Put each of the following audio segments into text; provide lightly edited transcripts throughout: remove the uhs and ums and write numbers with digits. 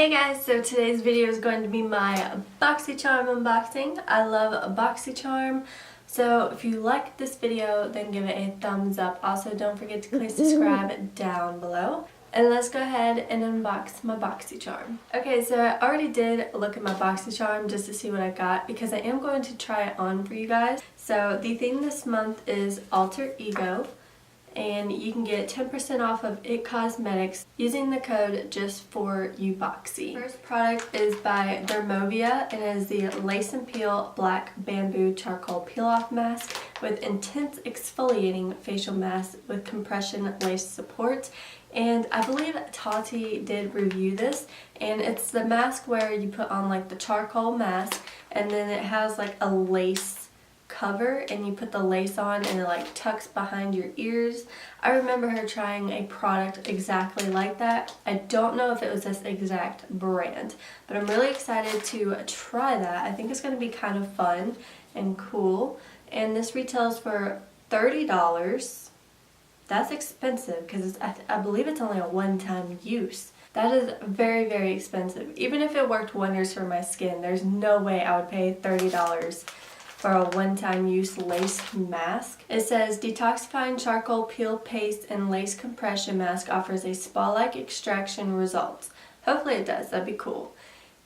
Hey guys, so today's video is going to be my Boxycharm unboxing. I love Boxycharm, so if you like this video, then give it a thumbs up. Also, don't forget to click subscribe down below. And let's go ahead and unbox my Boxycharm. Okay, so I already did look at my Boxycharm just to see what I got because I am going to try it on for you guys. So the theme this month is Alter Ego, and you can get 10% off of IT Cosmetics using the code JustForYouBoxy. First product is by Dermovia and it is the Lace and Peel Black Bamboo Charcoal Peel Off Mask with intense exfoliating facial mask with compression lace support. And I believe Tati did review this, and it's the mask where you put on like the charcoal mask and then it has like a lace cover and you put the lace on and it like tucks behind your ears. I remember her trying a product exactly like that. I don't know if it was this exact brand, but I'm really excited to try that. I think it's going to be kind of fun and cool, and this retails for $30. That's expensive because I believe it's only a one-time use. That is very, very expensive. Even if it worked wonders for my skin, there's no way I would pay $30 for a one-time use lace mask. It says detoxifying charcoal peel paste and lace compression mask offers a spa-like extraction results. Hopefully it does, that'd be cool.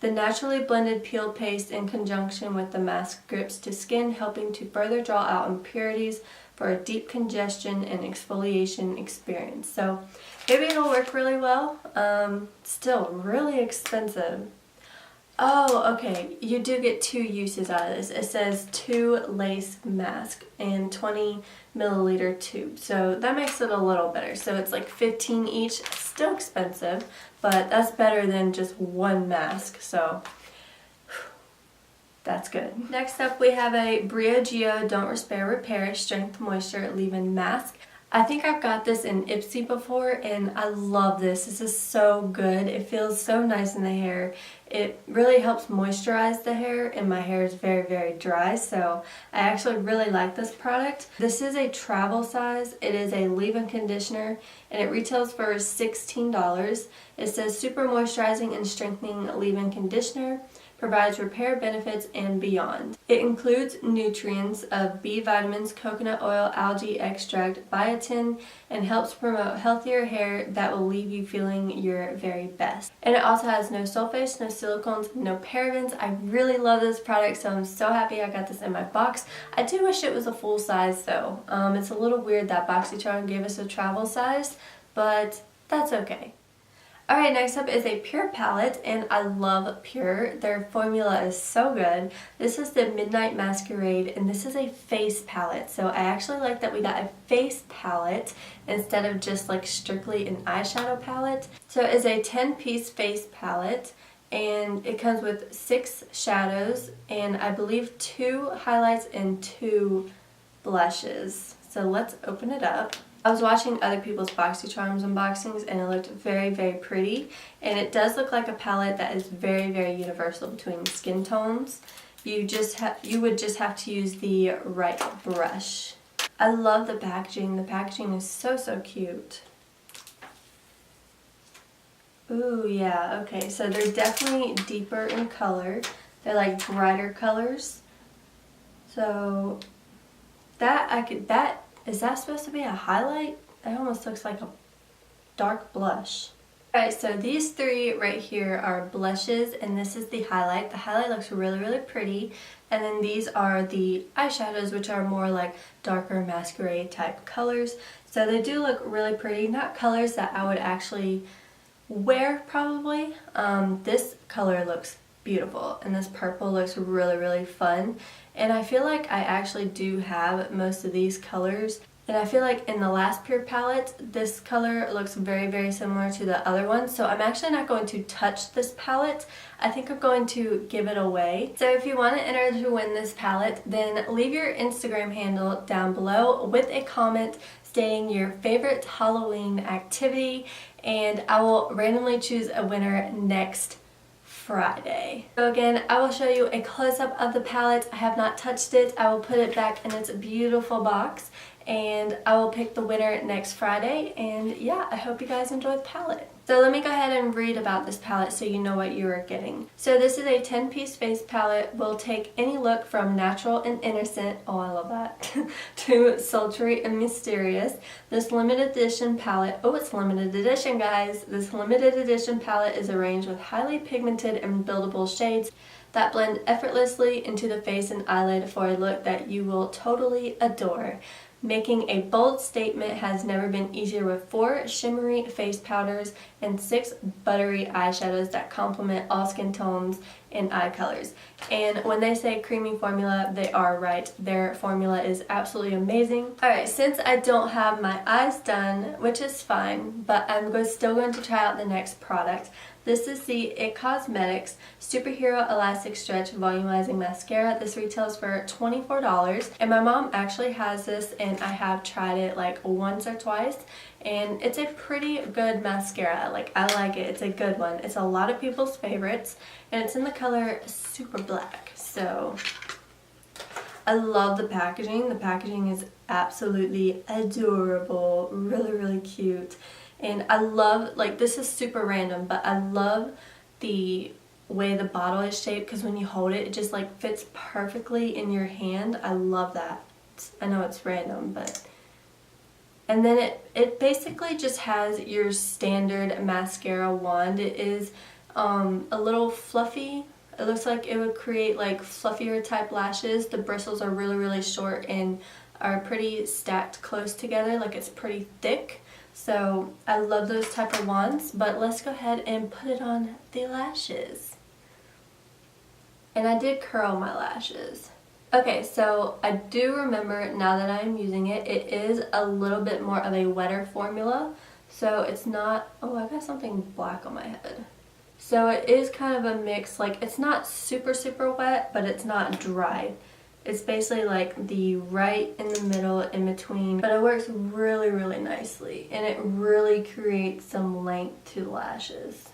The naturally blended peel paste in conjunction with the mask grips to skin, helping to further draw out impurities for a deep congestion and exfoliation experience. So maybe it'll work really well. Still really expensive. Oh, okay, you do get 2 uses out of this. It says 2 lace mask in 20 milliliter tube. So that makes it a little better. So it's like 15 each, still expensive, but that's better than just one mask. So that's good. Next up we have a Briogeo Don't Despair Repair Strength Moisture Leave-In Mask. I think I've got this in Ipsy before and I love this. This is so good. It feels so nice in the hair. It really helps moisturize the hair, and my hair is very, very dry, so I actually really like this product. This is a travel size. It is a leave-in conditioner and it retails for $16. It says super moisturizing and strengthening leave-in conditioner. Provides repair benefits and beyond. It includes nutrients of B vitamins, coconut oil, algae extract, biotin, and helps promote healthier hair that will leave you feeling your very best. And it also has no sulfates, no silicones, no parabens. I really love this product, so I'm so happy I got this in my box. I do wish it was a full size though. It's a little weird that Boxycharm gave us a travel size, but that's okay. Alright, next up is a Pure palette, and I love Pure. Their formula is so good. This is the Midnight Masquerade, and this is a face palette. So I actually like that we got a face palette instead of just like strictly an eyeshadow palette. So it is a 10-piece face palette, and it comes with 6 shadows, and I believe 2 highlights and 2 blushes. So let's open it up. I was watching other people's Boxycharms unboxings and it looked very, very pretty, and it does look like a palette that is very, very universal between skin tones. You would just have to use the right brush. I love the packaging. The packaging is so, so cute. Ooh, yeah, okay, so they're definitely deeper in color. They're like brighter colors. So is that supposed to be a highlight? That almost looks like a dark blush. Alright, so these 3 right here are blushes, and this is the highlight. The highlight looks really, really pretty. And then these are the eyeshadows, which are more like darker masquerade type colors. So they do look really pretty. Not colors that I would actually wear probably. This color looks beautiful, and this purple looks really, really fun. And I feel like I actually do have most of these colors, and I feel like in the last Pure palette this color looks very, very similar to the other one, so I'm actually not going to touch this palette. I think I'm going to give it away. So if you want to enter to win this palette, then leave your Instagram handle down below with a comment stating your favorite Halloween activity, and I will randomly choose a winner next Friday. So again, I will show you a close-up of the palette. I have not touched it. I will put it back in its beautiful box, and I will pick the winner next Friday. And yeah, I hope you guys enjoy the palette. So let me go ahead and read about this palette so you know what you are getting. So this is a 10-piece face palette. Will take any look from natural and innocent, oh I love that, to sultry and mysterious. This limited edition palette, oh it's limited edition guys, this limited edition palette is arranged with highly pigmented and buildable shades that blend effortlessly into the face and eyelid for a look that you will totally adore. Making a bold statement has never been easier with 4 shimmery face powders and 6 buttery eyeshadows that complement all skin tones and eye colors. And when they say creamy formula, they are right. Their formula is absolutely amazing. Alright, since I don't have my eyes done, which is fine, but I'm still going to try out the next product. This is the It Cosmetics Superhero Elastic Stretch Volumizing Mascara. This retails for $24, and my mom actually has this, and I have tried it like once or twice, and it's a pretty good mascara. Like, I like it. It's a good one. It's a lot of people's favorites, and it's in the color Super Black. So I love the packaging. The packaging is absolutely adorable, really, really cute. And I love, like, this is super random, but I love the way the bottle is shaped, because when you hold it, it just like fits perfectly in your hand. I love that. I know it's random, but... And then it basically just has your standard mascara wand. It is a little fluffy. It looks like it would create like fluffier type lashes. The bristles are really, really short and are pretty stacked close together, like it's pretty thick. So I love those type of wands, but let's go ahead and put it on the lashes. And I did curl my lashes. Okay, so I do remember now that I'm using it, it is a little bit more of a wetter formula. So it's not, oh I got something black on my head. So it is kind of a mix, like it's not super, super wet, but it's not dry. It's basically like the right in the middle, in between, but it works really, really nicely, and it really creates some length to the lashes.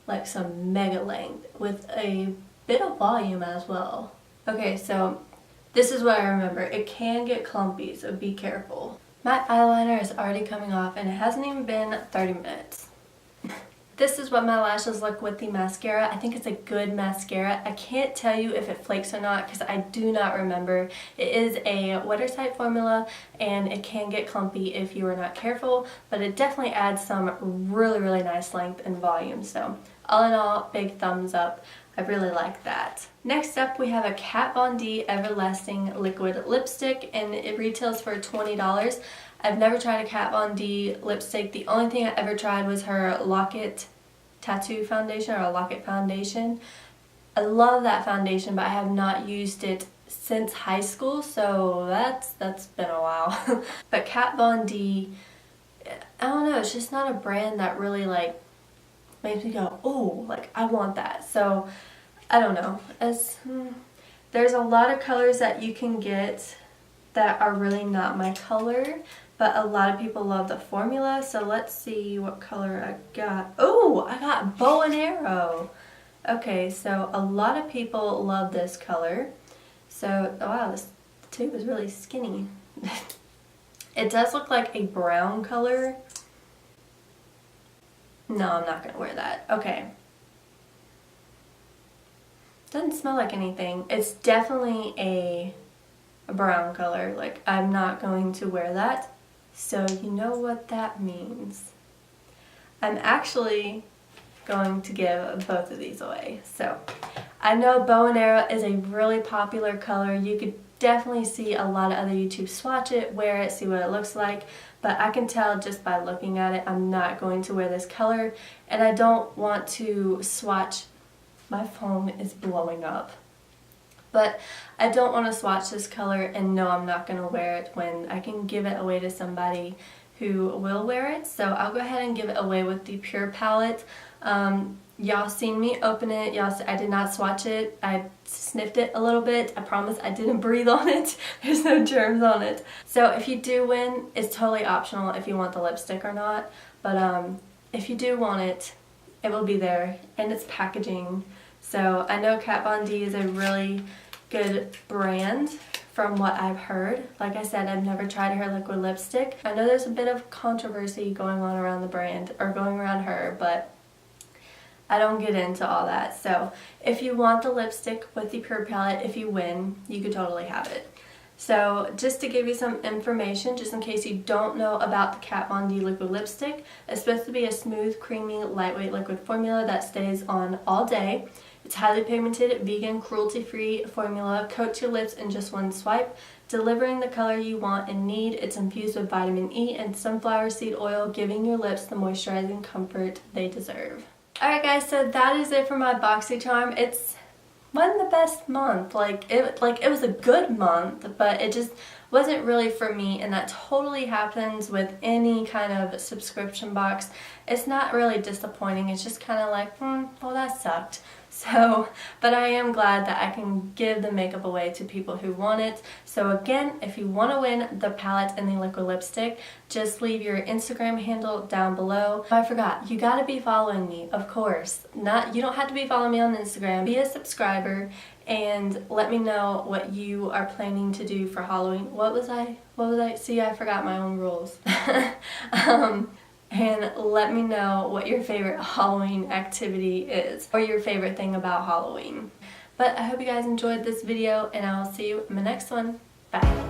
Like some mega length with a bit of volume as well. Okay, so this is what I remember. It can get clumpy, so be careful. My eyeliner is already coming off, and it hasn't even been 30 minutes. This is what my lashes look with the mascara. I think it's a good mascara. I can't tell you if it flakes or not because I do not remember. It is a wetter type formula, and it can get clumpy if you are not careful, but it definitely adds some really, really nice length and volume. So all in all, big thumbs up. I really like that. Next up, we have a Kat Von D Everlasting Liquid Lipstick, and it retails for $20. I've never tried a Kat Von D lipstick. The only thing I ever tried was her Lock-It Tattoo Foundation, or Lock-It Foundation. I love that foundation, but I have not used it since high school, so that's been a while. But Kat Von D, I don't know, it's just not a brand that really like makes me go, oh, like I want that. So I don't know. There's a lot of colors that you can get that are really not my color, but a lot of people love the formula. So let's see what color I got. Oh, I got Bow and Arrow. Okay, so a lot of people love this color. So, oh wow, this tube is really skinny. It does look like a brown color. No, I'm not going to wear that. Okay. Doesn't smell like anything. It's definitely a brown color. Like, I'm not going to wear that. So you know what that means. I'm actually going to give both of these away. So I know Bow and Arrow is a really popular color. You could definitely see a lot of other YouTubers swatch it, wear it, see what it looks like. But I can tell just by looking at it, I'm not going to wear this color. And I don't want to swatch. My phone is blowing up. But I don't want to swatch this color and know I'm not going to wear it when I can give it away to somebody who will wear it. So I'll go ahead and give it away with the Pure palette. Y'all seen me open it. I did not swatch it. I sniffed it a little bit. I promise I didn't breathe on it. There's no germs on it. So if you do win, it's totally optional if you want the lipstick or not. But if you do want it, it will be there, and it's packaging. So I know Kat Von D is a really good brand from what I've heard. Like I said, I've never tried her liquid lipstick. I know there's a bit of controversy going on around the brand, or going around her, but I don't get into all that. So if you want the lipstick with the Pure palette, if you win, you could totally have it. So just to give you some information, just in case you don't know about the Kat Von D liquid lipstick, it's supposed to be a smooth, creamy, lightweight liquid formula that stays on all day. It's highly pigmented, vegan, cruelty-free formula, coats your lips in just one swipe, delivering the color you want and need. It's infused with vitamin E and sunflower seed oil, giving your lips the moisturizing comfort they deserve. Alright guys, so that is it for my Boxycharm. It's wasn't the best month. It was a good month, but it just wasn't really for me, and that totally happens with any kind of subscription box. It's not really disappointing, it's just kind of like, well, that sucked. So, but I am glad that I can give the makeup away to people who want it. So again, if you want to win the palette and the liquid lipstick, just leave your Instagram handle down below. I forgot, you gotta be following me, of course. You don't have to be following me on Instagram. Be a subscriber and let me know what you are planning to do for Halloween. What was I? See, I forgot my own rules. And let me know what your favorite Halloween activity is, or your favorite thing about Halloween. But I hope you guys enjoyed this video, and I'll see you in the next one. Bye.